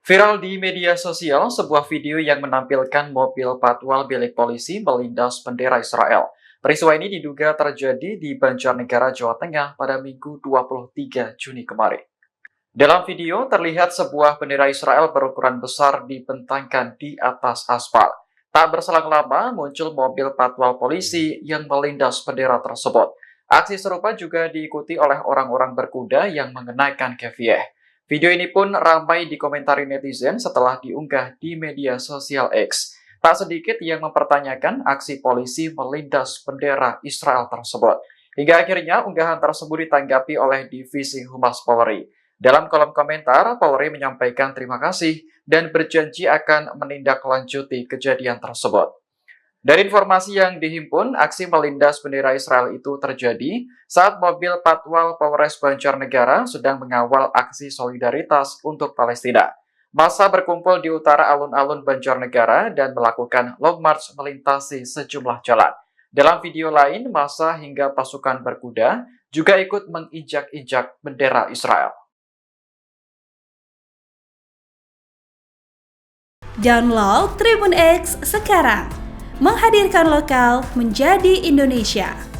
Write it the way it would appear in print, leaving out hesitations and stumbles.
Viral di media sosial, sebuah video yang menampilkan mobil patwal milik polisi melindas bendera Israel. Peristiwa ini diduga terjadi di Banjarnegara, Jawa Tengah pada Minggu 23 Juni kemarin. Dalam video, terlihat sebuah bendera Israel berukuran besar dibentangkan di atas aspal. Tak berselang lama, muncul mobil patwal polisi yang melindas bendera tersebut. Aksi serupa juga diikuti oleh orang-orang berkuda yang mengenakan kefiyeh. Video ini pun ramai dikomentari netizen setelah diunggah di media sosial X. Tak sedikit yang mempertanyakan aksi polisi melindas bendera Israel tersebut. Hingga akhirnya unggahan tersebut ditanggapi oleh Divisi Humas Polri. Dalam kolom komentar, Polri menyampaikan terima kasih dan berjanji akan menindaklanjuti kejadian tersebut. Dari informasi yang dihimpun, aksi melindas bendera Israel itu terjadi saat mobil patwal Polres Banjarnegara sedang mengawal aksi solidaritas untuk Palestina. Massa berkumpul di utara alun-alun Banjarnegara dan melakukan long march melintasi sejumlah jalan. Dalam video lain, massa hingga pasukan berkuda juga ikut menginjak-injak bendera Israel. Download Tribun X sekarang, menghadirkan lokal menjadi Indonesia.